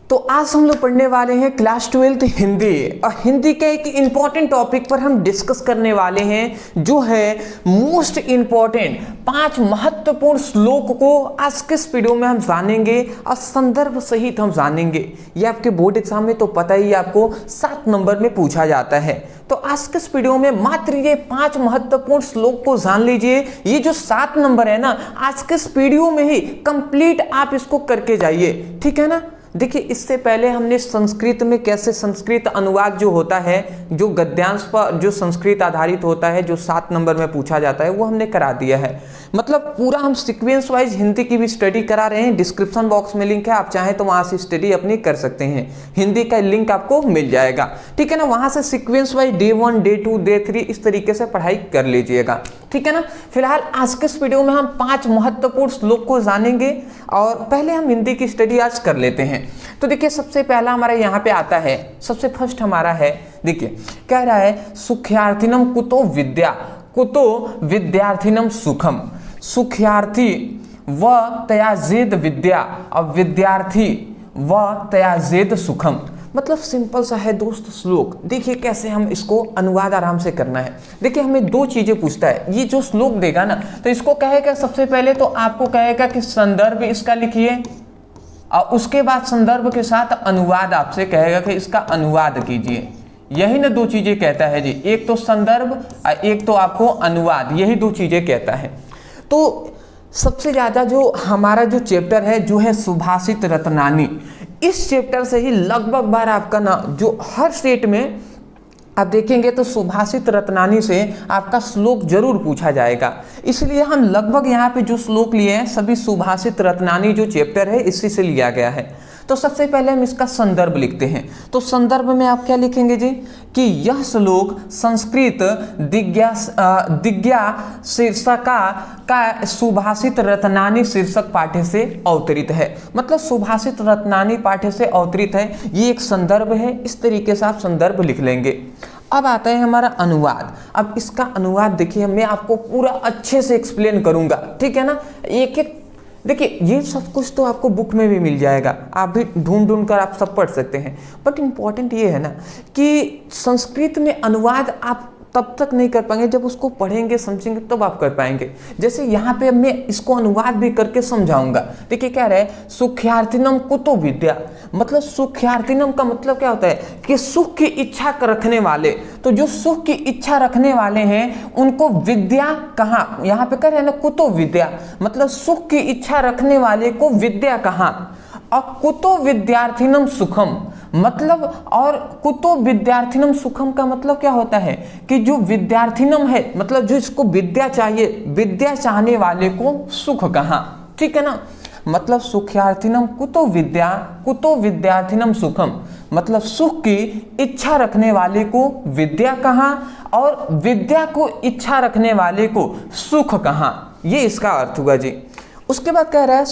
तो आज हम लोग पढ़ने वाले हैं क्लास 12 हिंदी, और हिंदी के एक इम्पॉर्टेंट टॉपिक पर हम डिस्कस करने वाले हैं जो है मोस्ट इम्पॉर्टेंट 5 महत्वपूर्ण श्लोक को आज के इस वीडियो में हम जानेंगे और संदर्भ सहित हम जानेंगे। ये आपके बोर्ड एग्जाम में तो पता ही आपको 7 नंबर में पूछा जाता है। तो आज के इस वीडियो में मात्र ये 5 महत्वपूर्ण श्लोक को जान लीजिए। ये जो 7 नंबर है ना, आज के इस वीडियो में ही कंप्लीट आप इसको करके जाइए, ठीक है ना। देखिए, इससे पहले हमने संस्कृत में कैसे संस्कृत अनुवाद जो होता है, जो गद्यांश पर जो संस्कृत आधारित होता है, जो 7 नंबर में पूछा जाता है, वो हमने करा दिया है। मतलब पूरा हम सीक्वेंस वाइज हिंदी की भी स्टडी करा रहे हैं। डिस्क्रिप्शन बॉक्स में लिंक है, आप चाहें तो वहां से स्टडी अपनी कर सकते हैं। हिंदी का लिंक आपको मिल जाएगा, ठीक है ना। वहां से sequence wise day 1, day 2, day 3 इस तरीके से पढ़ाई कर लीजिएगा, ठीक है ना। फिलहाल आज के इस वीडियो में हम 5 महत्वपूर्ण श्लोक को जानेंगे और पहले हम हिंदी की स्टडी आज कर लेते हैं। तो देखिए, सबसे पहला हमारा यहाँ पे आता है, सबसे फर्स्ट हमारा है, देखिए कह रहा है सुख्यार्थिनम कुतो विद्या कुतो विद्यार्थिनम सुखम। सुख्यार्थी व तयाजेद विद्या और विद्यार्थी व तयाजेद सुखम। मतलब सिंपल सा है दोस्त श्लोक। देखिए कैसे हम इसको अनुवाद आराम से करना है। देखिए, हमें 2 चीजें पूछता है। ये जो श्लोक देगा ना, तो इसको कहेगा सबसे पहले तो आपको कहेगा कि संदर्भ इसका लिखिए, और उसके बाद संदर्भ के साथ अनुवाद आपसे कहेगा कि इसका अनुवाद कीजिए। यही ना 2 चीजें कहता है जी, एक तो संदर्भ और एक तो आपको अनुवाद, यही 2 चीजें कहता है। तो सबसे ज्यादा जो हमारा जो चैप्टर है जो है सुभाषित रत्नानी, इस चैप्टर से ही लगभग बार आपका ना जो हर स्टेट में आप देखेंगे तो सुभाषित रत्नानी से आपका श्लोक जरूर पूछा जाएगा। इसलिए हम लगभग यहाँ पे जो श्लोक लिए हैं सभी सुभाषित रत्नानी जो चैप्टर है इसी से लिया गया है। तो सबसे पहले हम इसका संदर्भ लिखते हैं। तो संदर्भ में आप क्या लिखेंगे जी कि यह श्लोक संस्कृत दिग्या शीर्षका का सुभाषित रत्नानी शीर्षक पाठ्य से अवतरित है। मतलब सुभाषित रत्नानी पाठ्य से अवतरित है, ये एक संदर्भ है। इस तरीके से आप संदर्भ लिख लेंगे। अब आता है हमारा अनुवाद। अब इसका अनुवाद देखिए, मैं आपको पूरा अच्छे से एक्सप्लेन करूंगा, ठीक है ना। एक एक देखिए, ये सब कुछ तो आपको बुक में भी मिल जाएगा, आप भी ढूंढ कर आप सब पढ़ सकते हैं। बट इम्पॉर्टेंट ये है ना कि संस्कृत में अनुवाद आप तब तक नहीं कर पाएंगे जब उसको पढ़ेंगे समझेंगे तब आप कर पाएंगे। जैसे यहाँ पे मैं इसको अनुवाद भी करके समझाऊंगा। देखिए क्या रहा है, सुख्यार्थिनम कुतो विद्या। मतलब सुख्यार्थिनम का मतलब क्या होता है कि सुख की इच्छा रखने वाले। तो जो सुख की इच्छा रखने वाले हैं उनको विद्या कहाँ, यहाँ पे कह रहे हैं ना कुतो विद्या, मतलब सुख की इच्छा रखने वाले को विद्या कहाँ। और कुतो विद्यार्थिनम सुखम, मतलब और कुतो विद्यार्थिनम सुखम का मतलब क्या होता है कि जो विद्यार्थिनम है, मतलब जो इसको विद्या चाहिए, विद्या चाहने वाले को सुख कहाँ, ठीक है ना। मतलब सुख्यार्थिनम कुतो विद्यार्थिनम सुखम, मतलब सुख की इच्छा रखने वाले को विद्या कहाँ और विद्या को इच्छा रखने वाले को सुख कहाँ, ये इसका अर्थ हुआ जी। उसके बाद कह रहा है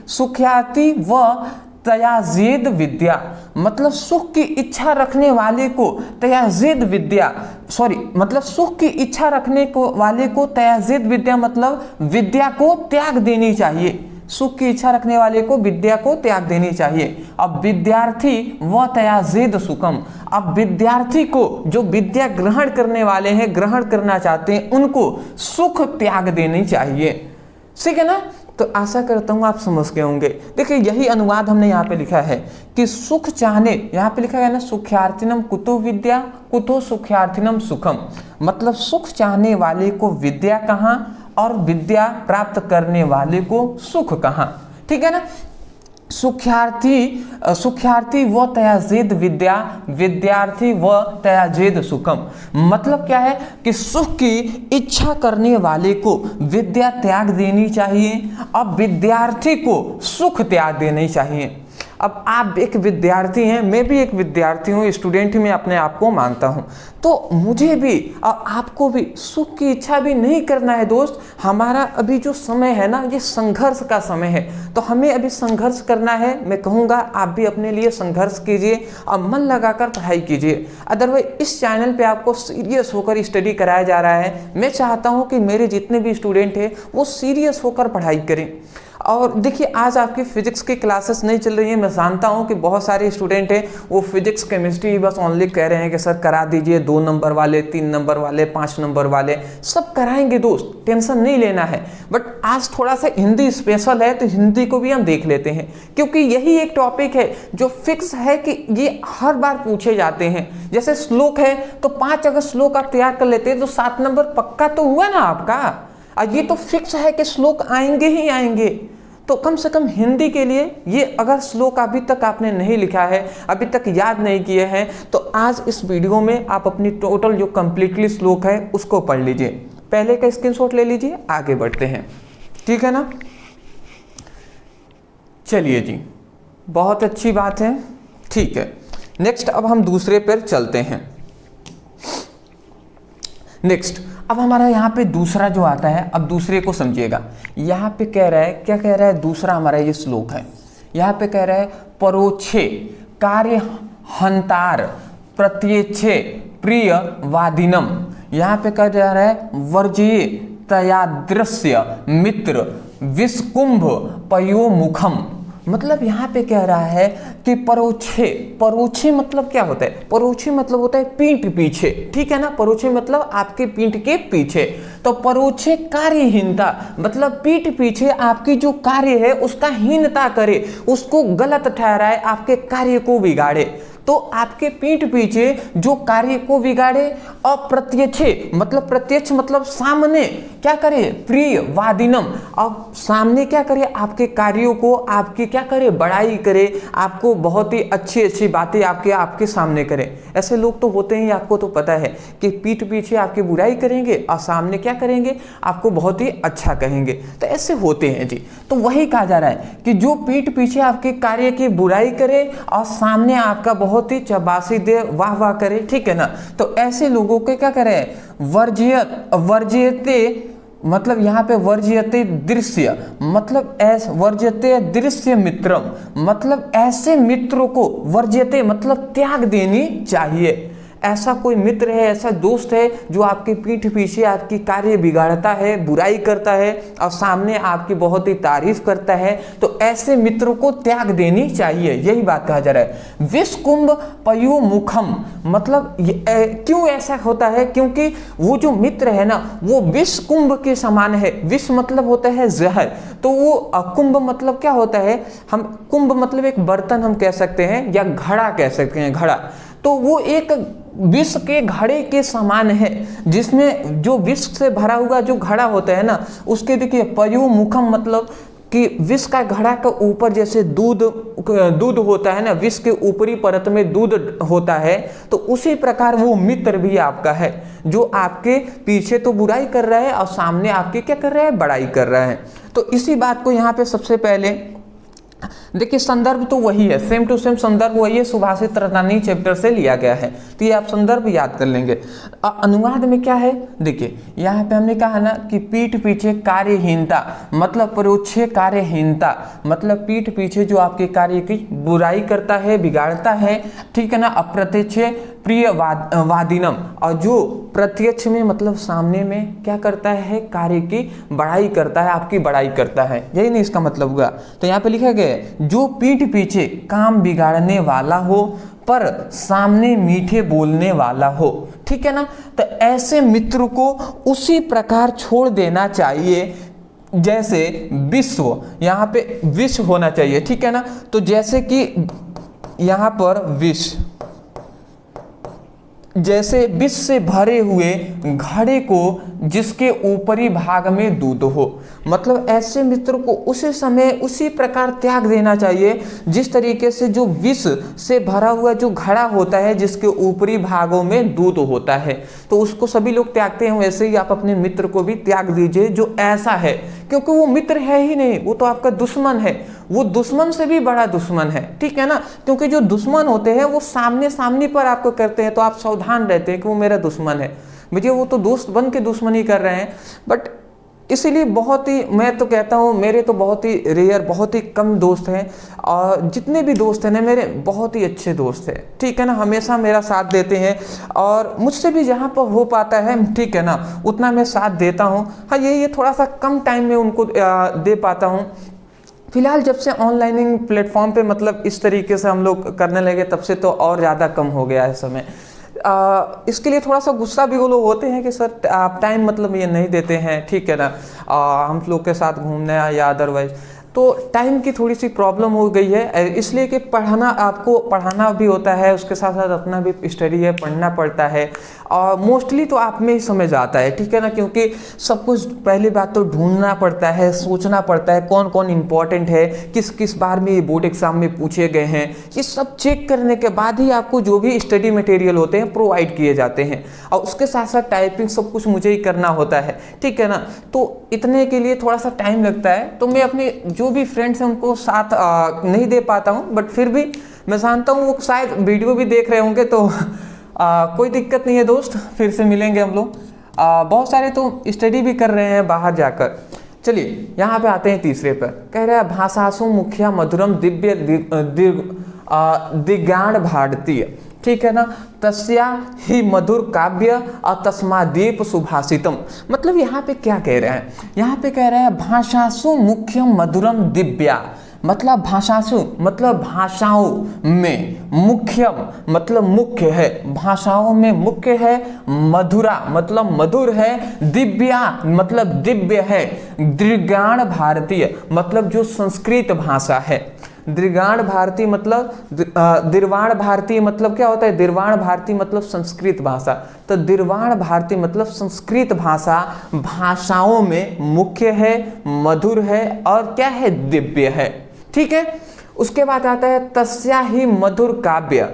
सुख्यार्थी व तयाजेद विद्या, मतलब सुख की इच्छा रखने वाले को तयाजेद विद्या, मतलब सुख की इच्छा रखने को वाले को तयाजेद विद्या, मतलब विद्या को त्याग देनी चाहिए। सुख की इच्छा रखने वाले को विद्या को त्याग देनी चाहिए। अब विद्यार्थी व तयाजेद सुखम, अब विद्यार्थी को जो विद्या ग्रहण करने वाले हैं, ग्रहण करना चाहते हैं, उनको सुख त्याग देनी चाहिए, ठीक है ना। तो आशा करता हूँ आप समझ गए होंगे। देखिए, यही अनुवाद हमने यहाँ पे लिखा है कि सुख चाहने, यहाँ पे लिखा है ना सुख्यार्थिनम कुतो विद्या कुतो सुख्यार्थिनम सुखम, मतलब सुख चाहने वाले को विद्या कहाँ और विद्या प्राप्त करने वाले को सुख कहाँ, ठीक है ना। सुख्यार्थी व तयाजेद विद्या विद्यार्थी व तयाजेद सुखम, मतलब क्या है कि सुख की इच्छा करने वाले को विद्या त्याग देनी चाहिए और विद्यार्थी को सुख त्याग देनी चाहिए। अब आप एक विद्यार्थी हैं, मैं भी एक विद्यार्थी हूँ, स्टूडेंट ही मैं अपने आप को मानता हूँ। तो मुझे भी और आपको भी सुख की इच्छा भी नहीं करना है दोस्त। हमारा अभी जो समय है ना, ये संघर्ष का समय है, तो हमें अभी संघर्ष करना है। मैं कहूँगा आप भी अपने लिए संघर्ष कीजिए और मन लगाकर पढ़ाई कीजिए। अदरवाइज इस चैनल पे आपको सीरियस होकर स्टडी कराया जा रहा है। मैं चाहता हूँ कि मेरे जितने भी स्टूडेंट हैं वो सीरियस होकर पढ़ाई करें। और देखिए आज आपकी फिजिक्स की क्लासेस नहीं चल रही हैं, मैं जानता हूं कि बहुत सारे स्टूडेंट हैं वो फिजिक्स केमिस्ट्री बस ओनली कह रहे हैं कि सर करा दीजिए, 2 नंबर वाले, 3 नंबर वाले, 5 नंबर वाले सब कराएंगे दोस्त, टेंशन नहीं लेना है। बट आज थोड़ा सा हिंदी स्पेशल है तो हिंदी को भी हम देख लेते हैं, क्योंकि यही एक टॉपिक है जो फिक्स है कि ये हर बार पूछे जाते हैं। जैसे श्लोक है तो 5 अगर श्लोक आप तैयार कर लेते हैं तो 7 नंबर पक्का तो हुआ ना आपका। और ये तो फिक्स है कि श्लोक आएंगे ही आएंगे। तो कम से कम हिंदी के लिए ये अगर श्लोक अभी तक आपने नहीं लिखा है, अभी तक याद नहीं किए हैं, तो आज इस वीडियो में आप अपनी टोटल जो कंप्लीटली श्लोक है उसको पढ़ लीजिए। पहले का स्क्रीनशॉट ले लीजिए, आगे बढ़ते हैं, ठीक है ना। चलिए जी, बहुत अच्छी बात है, ठीक है। नेक्स्ट अब हम दूसरे पर चलते हैं। नेक्स्ट अब हमारा यहाँ पे दूसरा जो आता है, अब दूसरे को समझिएगा। यहाँ पे कह रहा है, क्या कह रहा है, दूसरा हमारा ये श्लोक है। यहाँ पे कह रहा है परोक्षे कार्य हंतार प्रत्यक्षे प्रिय वादिनम। यहाँ पे कह रहा है वर्जिये तयादृश्य मित्र विस्कुंभ पयोमुखम। मतलब यहाँ पे कह रहा है कि परोक्षे, परोक्षे मतलब क्या होता है, परोक्षे मतलब होता है पीठ पीछे, ठीक है ना। परोक्षे मतलब आपके पीठ के पीछे। तो परोक्षे कार्यहीनता मतलब पीठ पीछे आपकी जो कार्य है उसका हीनता करे, उसको गलत ठहराए, आपके कार्य को बिगाड़े। तो आपके पीठ पीछे जो कार्य को बिगाड़े। अप्रत्यक्षे मतलब प्रत्यक्ष मतलब सामने क्या करे, प्रिय वादिनम, अब सामने क्या करे, आपके कार्यों को, आपकी क्या करे, बड़ाई करे, आपको बहुत ही अच्छी अच्छी बातें आपके सामने करे। ऐसे लोग तो होते हैं, आपको तो पता है कि पीठ पीछे आपकी बुराई करेंगे और सामने क्या करेंगे, आपको बहुत ही अच्छा कहेंगे। तो ऐसे होते हैं जी। तो वही कहा जा रहा है कि जो पीठ पीछे आपके कार्य की बुराई करे और सामने आपका बहुत ही चबासी दे, वाह वाह करे, ठीक है ना। तो ऐसे लोगों के क्या करे, वर्जियते मतलब यहाँ पे वर्जियते दृश्य मतलब वर्जियते दृश्य मित्रम मतलब ऐसे मित्रों को, वर्जियते मतलब त्याग देनी चाहिए। ऐसा कोई मित्र है, ऐसा दोस्त है जो आपके पीठ पीछे आपकी कार्य बिगाड़ता है, बुराई करता है और सामने आपकी बहुत ही तारीफ करता है, तो ऐसे मित्रों को त्याग देनी चाहिए, यही बात कहा जा रहा है। विषकुंभ पयोमुखम मतलब क्यों ऐसा होता है, क्योंकि वो जो मित्र है ना वो विष कुंभ के समान है। विष मतलब होता है जहर, तो वो कुंभ मतलब क्या होता है, हम कुंभ मतलब एक बर्तन हम कह सकते हैं या घड़ा कह सकते हैं, घड़ा। तो वो एक विष के घड़े के समान है, जिसमें जो विष से भरा हुआ जो घड़ा होता है ना उसके देखिए पयोमुखम मतलब कि विष का घड़ा का ऊपर जैसे दूध होता है ना, विष के ऊपरी परत में दूध होता है, तो उसी प्रकार वो मित्र भी आपका है जो आपके पीछे तो बुराई कर रहा है और सामने आपकी क्या कर रहा है, बड़ाई कर रहा है। तो इसी बात को यहाँ पे सबसे पहले देखिए, संदर्भ तो वही है, सेम टू सेम संदर्भ वही है, सुभाषित रत्नानी चैप्टर से लिया गया है, तो ये आप संदर्भ याद कर लेंगे। अनुवाद में क्या है, देखिए यहाँ पे हमने कहा ना कि पीठ पीछे कार्यहीनता मतलब परोक्षे कार्यहीनता मतलब पीठ पीछे जो आपके कार्य की बुराई करता है, बिगाड़ता है, ठीक है ना। अप्रत्यक्ष प्रिय वादिनम और जो प्रत्यक्ष में मतलब सामने में क्या करता है, कार्य की बड़ाई करता है, आपकी बड़ाई करता है, यही नहीं इसका मतलब हुआ। तो यहाँ पे लिखा गया है जो पीठ पीछे काम बिगाड़ने वाला हो पर सामने मीठे बोलने वाला हो, ठीक है ना। तो ऐसे मित्र को उसी प्रकार छोड़ देना चाहिए जैसे विश्व, यहाँ पे विश्व होना चाहिए, ठीक है ना। तो जैसे कि यहाँ पर विश्व, जैसे विष से भरे हुए घड़े को जिसके ऊपरी भाग में दूध हो, मतलब ऐसे मित्र को उसी समय उसी प्रकार त्याग देना चाहिए जिस तरीके से जो विष से भरा हुआ जो घड़ा होता है जिसके ऊपरी भागों में दूध होता है, तो उसको सभी लोग त्यागते हैं, वैसे ही आप अपने मित्र को भी त्याग दीजिए जो ऐसा है, क्योंकि वो मित्र है ही नहीं, वो तो आपका दुश्मन है, वो दुश्मन से भी बड़ा दुश्मन है, ठीक है ना। क्योंकि जो दुश्मन होते हैं वो सामने पर आपको करते हैं तो आप सावधान रहते हैं कि वो मेरा दुश्मन है, मुझे वो तो दोस्त बन के दुश्मनी कर रहे हैं। बट इसीलिए बहुत ही, मैं तो कहता हूँ मेरे तो बहुत ही रेयर, बहुत ही कम दोस्त हैं, और जितने भी दोस्त हैं ना मेरे बहुत ही अच्छे दोस्त हैं, ठीक है ना, हमेशा मेरा साथ देते हैं और मुझसे भी जहाँ पर हो पाता है, ठीक है ना, उतना मैं साथ देता हूँ। हाँ ये थोड़ा सा कम टाइम में उनको दे पाता हूँ, फिलहाल जब से ऑनलाइनिंग प्लेटफॉर्म पे मतलब इस तरीके से हम लोग करने लगे तब से तो और ज़्यादा कम हो गया है समय। इसके लिए थोड़ा सा गुस्सा भी वो लोग होते हैं कि सर आप टाइम मतलब ये नहीं देते हैं, ठीक है ना, हम लोग के साथ घूमने या अदरवाइज, तो टाइम की थोड़ी सी प्रॉब्लम हो गई है, इसलिए कि पढ़ाना, आपको पढ़ाना भी होता है, उसके साथ साथ अपना भी स्टडी है, पढ़ना पड़ता है, और मोस्टली तो आप में ही समझ आता है, ठीक है ना, क्योंकि सब कुछ पहली बात तो ढूंढना पड़ता है, सोचना पड़ता है कौन कौन इंपॉर्टेंट है, किस किस बार में ये बोर्ड एग्जाम में पूछे गए हैं, ये सब चेक करने के बाद ही आपको जो भी स्टडी मटेरियल होते हैं प्रोवाइड किए जाते हैं, और उसके साथ साथ टाइपिंग सब कुछ मुझे ही करना होता है, ठीक है ना, तो इतने के लिए थोड़ा सा टाइम लगता है। तो मैं अपने जो भी फ्रेंड्स हैं उनको साथ नहीं दे पाता हूँ, बट फिर भी मैं जानता हूँ वो शायद वीडियो भी देख रहे होंगे, तो कोई दिक्कत नहीं है दोस्त, फिर से मिलेंगे हम लोग। बहुत सारे तो स्टडी भी कर रहे हैं बाहर जाकर। चलिए यहाँ पे आते हैं तीसरे पर, कह रहे हैं भाषासु मुख्या मधुरम दिव्य दिगाण भारतीय, ठीक है ना, तस्या ही मधुर काव्य तस्मादीप सुभाषितम। मतलब यहाँ पे क्या कह रहे हैं, यहाँ पे कह रहे हैं भाषासु मुख्यम मधुरम दिव्या, मतलब भाषासु मतलब भाषाओं में, मुख्यम मतलब मुख्य है, भाषाओं में मुख्य है, मधुरा मतलब मधुर है, दिव्या मतलब दिव्य है, द्विगाण भारतीय मतलब जो संस्कृत भाषा है, द्विगाण भारतीय मतलब दिरवाण भारतीय मतलब क्या होता है, दिरवाण भारतीय मतलब संस्कृत भाषा, तो दिरवाण भारतीय मतलब संस्कृत भाषा भाषाओं में मुख्य है, मधुर है और क्या है, दिव्य है, ठीक है। उसके बाद आता है तस्या ही मधुर काव्य,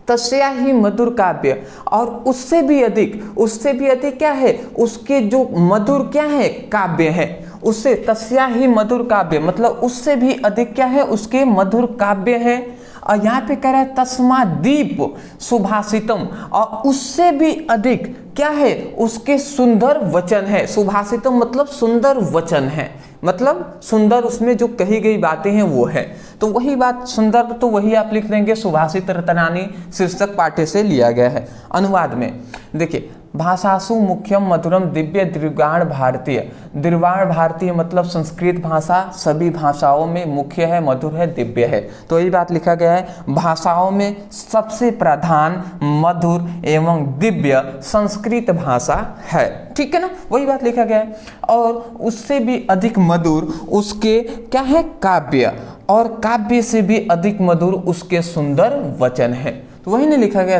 तस्या ही मधुर काव्य, और उससे भी अधिक क्या है, उसके जो मधुर क्या है, काव्य है, उससे तस्या ही मधुर काव्य मतलब उससे भी अधिक क्या है, उसके मधुर काव्य है। और यहाँ पे कह रहा है तस्मादीप सुभाषितम, और उससे भी अधिक क्या है, उसके सुंदर वचन है, सुभाषितम मतलब सुंदर वचन है, मतलब सुंदर उसमें जो कही गई बातें हैं वो है, तो वही बात सुंदर, तो वही आप लिख देंगे सुभाषित रतनानी शीर्षक पाठ्य से लिया गया है। अनुवाद में देखिए, भाषासु मुख्यम मधुरम दिव्य द्विगाण भारतीय, द्विगाण भारतीय मतलब संस्कृत भाषा सभी भाषाओं में मुख्य है, मधुर है, दिव्य है, तो यही बात लिखा गया है, भाषाओं में सबसे प्रधान, मधुर एवं दिव्य संस्कृत भाषा है, ठीक है ना, वही बात लिखा गया है। और उससे भी अधिक मधुर उसके क्या है, काव्य, और काव्य से भी अधिक मधुर उसके सुंदर वचन है, तो वही नहीं लिखा गया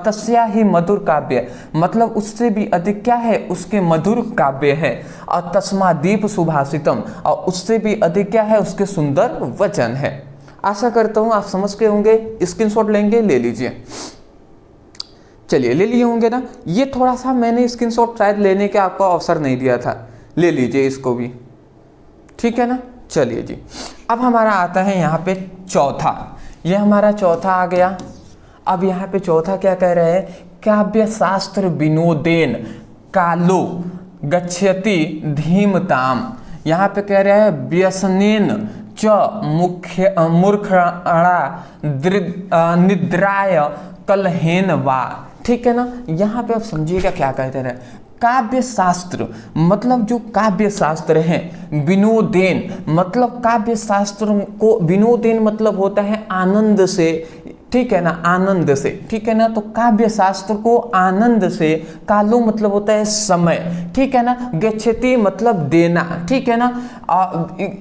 तस्या ही मधुर काव्य मतलब उससे भी अधिक क्या है, उसके मधुर काव्य है, और तस्मादीप सुभाषितम और उससे भी अधिक क्या है, उसके सुंदर वचन है। आशा करता हूँ आप समझ के होंगे, स्क्रीनशॉट लेंगे, ले लीजिए। चलिए ले लिए होंगे ना, ये थोड़ा सा मैंने स्क्रीनशॉट शायद लेने के आपको अवसर नहीं दिया था, ले लीजिए इसको भी, ठीक है ना। चलिए जी, अब हमारा आता है यहाँ पे चौथा, ये हमारा चौथा आ गया। अब यहाँ पे चौथा क्या कह रहे हैं, काव्य शास्त्र विनोदेन कालो गच्छति धीमताम, यहाँ पे कह रहे हैं व्यसनेन च मुख्य मूर्खणा निद्राय कलहेन वा, ठीक है ना। यहाँ पे आप समझिएगा क्या कहते रहे, काव्य शास्त्र मतलब जो काव्य शास्त्र है, विनोदेन मतलब काव्य शास्त्र को, विनोदेन मतलब होता है आनंद से, ठीक है ना, आनंद से, ठीक है ना, तो काव्य शास्त्र को आनंद से, कालो मतलब होता है समय, ठीक है ना, गच्छति मतलब देना, ठीक है ना,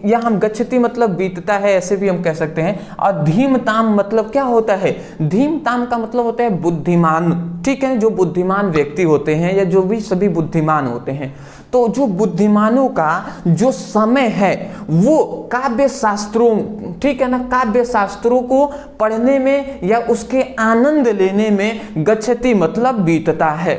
या हम गच्छति मतलब बीतता है ऐसे भी हम कह सकते हैं, और धीमताम मतलब क्या होता है, धीमताम का मतलब होता है बुद्धिमान, ठीक है, जो बुद्धिमान व्यक्ति होते हैं या जो भी सभी बुद्धिमान होते हैं, तो जो बुद्धिमानों का जो समय है वो काव्य शास्त्रों, ठीक है ना, काव्य शास्त्रों को पढ़ने में या उसके आनंद लेने में गच्छति मतलब बीतता है,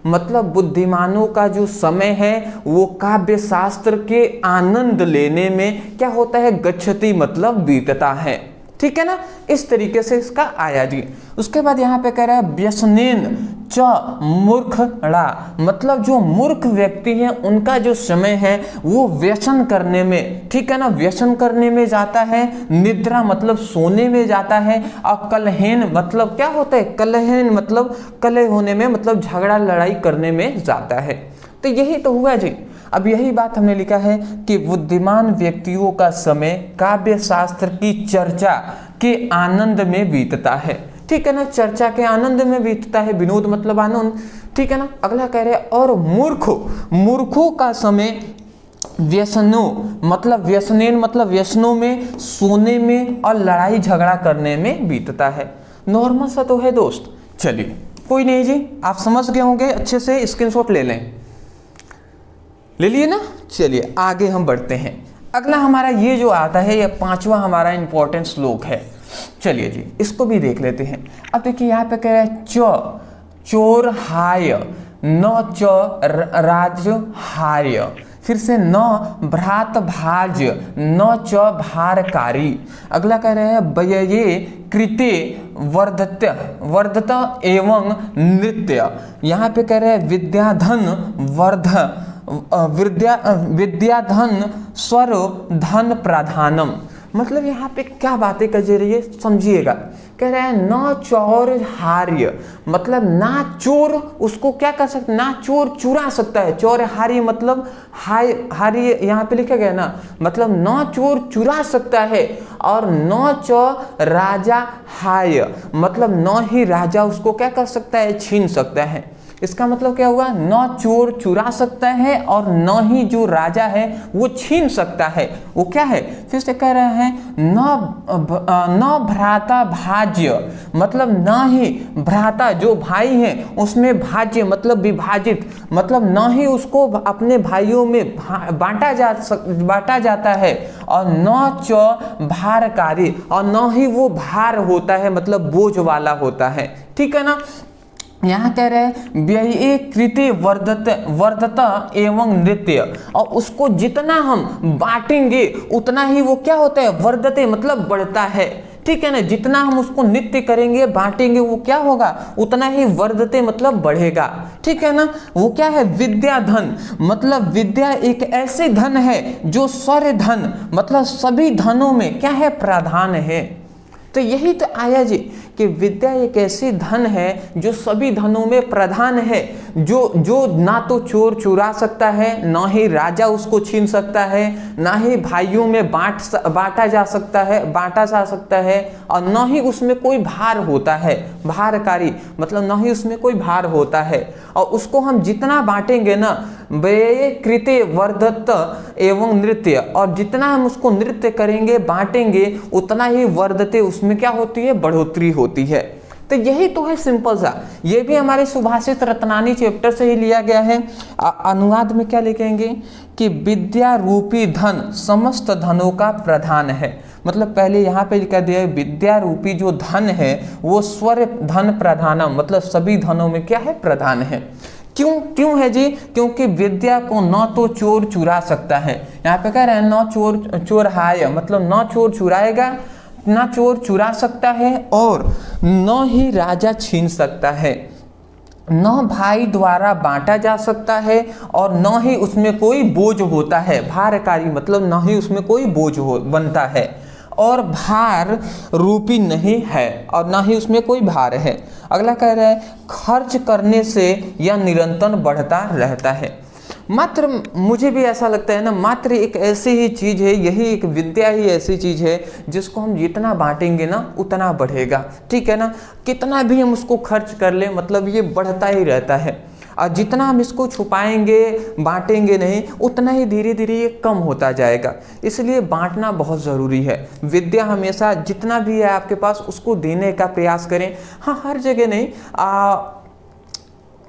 मतलब बुद्धिमानों का जो समय है वो काव्य शास्त्र के आनंद लेने में क्या होता है, गच्छति मतलब बीतता है, ठीक है ना, इस तरीके से इसका आया जी। उसके बाद यहाँ पे कह रहा है व्यसनेन च मूर्खणा मतलब जो मूर्ख व्यक्ति हैं उनका जो समय है वो व्यसन करने में, ठीक है ना, व्यसन करने में जाता है, निद्रा मतलब सोने में जाता है, और कलहेन मतलब क्या होता है, कलहेन मतलब कलह होने में मतलब झगड़ा लड़ाई करने में जाता है। तो यही तो हुआ जी, अब यही बात हमने लिखा है कि बुद्धिमान व्यक्तियों का समय काव्य शास्त्र की चर्चा के आनंद में बीतता है। ठीक है ना, चर्चा के आनंद में बीतता है, विनोद मतलब आनंद। ठीक है ना, अगला कह रहे हैं और मूर्खों का समय व्यसनों मतलब व्यसनेन मतलब व्यसनों में, सोने में और लड़ाई झगड़ा करने में बीतता है। नॉर्मल सा तो है दोस्त। चलिए कोई नहीं जी, आप समझ गए होंगे, अच्छे से स्क्रीनशॉट ले लें, ले लिए ना। चलिए आगे हम बढ़ते हैं। अगला हमारा ये जो आता है, ये 5वां हमारा इंपॉर्टेंट श्लोक है। चलिए जी इसको भी देख लेते हैं। अब देखिए यहाँ पे कह रहा है चोर हाय न राज हाय, फिर से न भ्रात भाज न च भारकारी। अगला कह रहे हैं व्यये कृते वर्धत एवं नृत्य। यहाँ पे कह रहे हैं विद्याधन स्वर धन प्रधानम। मतलब यहाँ पे क्या बातें कर रही है समझिएगा। कह रहे हैं न चोर हार्य, मतलब ना चोर उसको क्या कर सकते, ना चोर चुरा सकता है। चोर हार्य मतलब हार्य यहाँ पे लिखा गया ना, मतलब न चोर चुरा सकता है, और न च राजा हाय मतलब न ही राजा उसको क्या कर सकता है, छीन सकता है। इसका मतलब क्या हुआ, न चोर चुरा सकता है और न ही जो राजा है वो छीन सकता है। वो क्या है, फिर से कह रहे हैं न भ्राता भाज्य, मतलब न ही भ्राता जो भाई हैं उसमें भाज्य मतलब विभाजित, मतलब न ही उसको अपने भाइयों में बांटा जाता है, और न च भारकारी, और न ही वो भार होता है मतलब बोझ वाला होता है। ठीक है ना। यहाँ कह रहे हैं व्यये कृते वर्धत एवं नृत्य, और उसको जितना हम बांटेंगे उतना ही वो क्या होता है, वर्धते मतलब बढ़ता है। ठीक है ना, जितना हम उसको नित्य करेंगे बांटेंगे वो क्या होगा, उतना ही वर्धते मतलब बढ़ेगा। ठीक है ना। वो क्या है, विद्या धन, मतलब विद्या एक ऐसे धन है जो सर्व धन मतलब सभी धनों में क्या है, प्रधान है। तो यही तो आया जी कि विद्या एक ऐसी धन है जो सभी धनों में प्रधान है, जो ना तो चोर चुरा सकता है, ना ही राजा उसको छीन सकता है, ना ही भाइयों में बांटा जा सकता है, और ना ही उसमें कोई भार होता है, भारकारी मतलब ना ही उसमें कोई भार होता है। और उसको हम जितना बांटेंगे ना, व्यये कृते वर्धत एवं नृत्य, और जितना हम उसको नृत्य करेंगे बांटेंगे उतना ही वर्धते उसमें क्या होती है, बढ़ोतरी होती है। तो यही तो है सिंपल सा। ये भी हमारे सुभाषित रत्नानी चैप्टर से ही लिया गया है। अनुवाद में क्या लिखेंगे कि विद्या रूपी धन समस्त धनों का प्रधान है। मतलब पहले यहाँ पे लिखा दिया है विद्या रूपी जो धन है वो स्वर धन प्रधानम, मतलब सभी धनों में क्या है, प्रधान है। क्यों है जी, क्योंकि विद्या को न तो चोर चुरा सकता है, यहाँ पे कह रहे हैं न चोर हाय मतलब न चोर चुराएगा, न चोर चुरा सकता है, और न ही राजा छीन सकता है, न भाई द्वारा बांटा जा सकता है, और न ही उसमें कोई बोझ होता है, भारकारी मतलब न ही उसमें कोई बोझ बनता है, और भार रूपी नहीं है, और ना ही उसमें कोई भार है। अगला कह रहा है खर्च करने से यह निरंतर बढ़ता रहता है। मात्र मुझे भी ऐसा लगता है ना, मात्र एक ऐसी ही चीज़ है, यही एक विद्या ही ऐसी चीज़ है जिसको हम जितना बांटेंगे ना उतना बढ़ेगा। ठीक है ना, कितना भी हम उसको खर्च कर ले मतलब ये बढ़ता ही रहता है, और जितना हम इसको छुपाएंगे बांटेंगे नहीं उतना ही धीरे धीरे ये कम होता जाएगा। इसलिए बांटना बहुत ज़रूरी है। विद्या हमेशा जितना भी है आपके पास उसको देने का प्रयास करें। हाँ, हर जगह नहीं,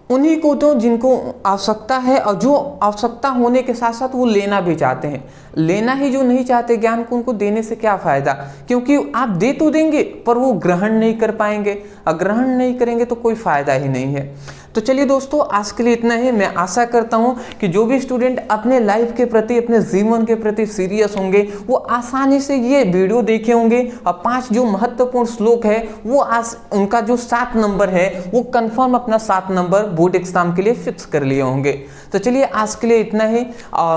उन्हीं को तो जिनको आवश्यकता है, और जो आवश्यकता होने के साथ साथ वो लेना भी चाहते हैं। लेना ही जो नहीं चाहते ज्ञान को, उनको देने से क्या फ़ायदा, क्योंकि आप दे तो देंगे पर वो ग्रहण नहीं कर पाएंगे, और ग्रहण नहीं करेंगे तो कोई फ़ायदा ही नहीं है। तो चलिए दोस्तों, आज के लिए इतना ही। मैं आशा करता हूँ कि जो भी स्टूडेंट अपने लाइफ के प्रति, अपने जीवन के प्रति सीरियस होंगे वो आसानी से ये वीडियो देखे होंगे, और 5 जो महत्वपूर्ण श्लोक है वो आज उनका जो 7 नंबर है वो कंफर्म अपना 7 नंबर बोर्ड एग्जाम के लिए फिक्स कर लिए होंगे। तो चलिए आज के लिए इतना ही।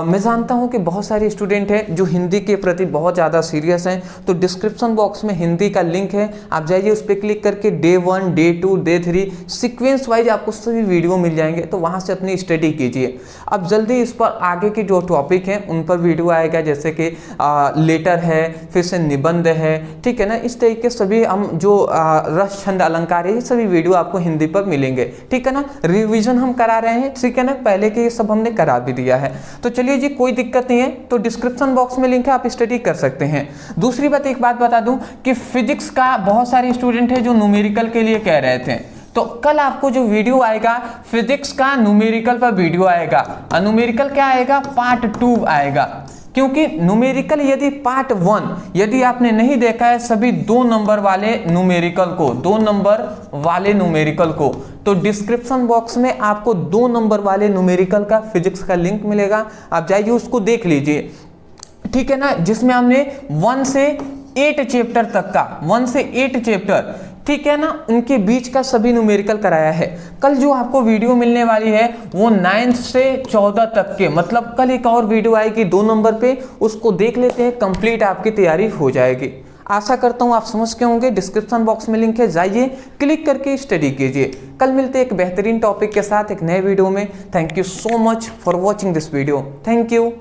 मैं जानता हूँ कि बहुत सारे स्टूडेंट हैं जो हिंदी के प्रति बहुत ज़्यादा सीरियस हैं, तो डिस्क्रिप्शन बॉक्स में हिंदी का लिंक है, आप जाइए उस पर क्लिक करके day 1, day 2, day 3 sequence wise आपको सभी वीडियो मिल जाएंगे, तो वहाँ से अपनी स्टडी कीजिए। अब जल्दी इस पर आगे के जो टॉपिक हैं उन पर वीडियो आएगा, जैसे कि लेटर है, फिर से निबंध है, ठीक है ना। इस तरीके सभी हम जो रस छंद अलंकार है, ये सभी वीडियो आपको हिंदी पर मिलेंगे, ठीक है ना। रिवीजन हम करा रहे हैं, ठीक है ना, पहले के ये सब हमने करा भी दिया है। तो चलिए जी, कोई दिक्कत नहीं है, तो डिस्क्रिप्शन बॉक्स में लिंक है, आप स्टडी कर सकते हैं। दूसरी बात, एक बात बता दूं कि फिजिक्स का बहुत सारे स्टूडेंट है जो न्यूमेरिकल के लिए कह रहे थे, तो कल आपको जो वीडियो आएगा फिजिक्स का न्यूमेरिकल पर वीडियो आएगा। न्यूमेरिकल क्या आएगा? पार्ट 2 आएगा, क्योंकि न्यूमेरिकल यदि पार्ट 1 यदि आपने नहीं देखा है सभी 2 नंबर वाले न्यूमेरिकल को, 2 नंबर वाले न्यूमेरिकल को, तो डिस्क्रिप्शन बॉक्स में आपको 2 नंबर वाले न्यूमेरिकल का फिजिक्स का लिंक मिलेगा, आप जाइए उसको देख लीजिए, ठीक है ना। जिसमें हमने 1 से 8 चैप्टर तक का, 1 से 8 चैप्टर, ठीक है ना, उनके बीच का सभी न्यूमेरिकल कराया है। कल जो आपको वीडियो मिलने वाली है वो 9 से 14 तक के, मतलब कल एक और वीडियो आएगी 2 नंबर पे, उसको देख लेते हैं, कंप्लीट आपकी तैयारी हो जाएगी। आशा करता हूँ आप समझ के होंगे। डिस्क्रिप्शन बॉक्स में लिंक है, जाइए क्लिक करके स्टडी कीजिए। कल मिलते हैं एक बेहतरीन टॉपिक के साथ एक नए वीडियो में। Thank you so much for watching this video. Thank you.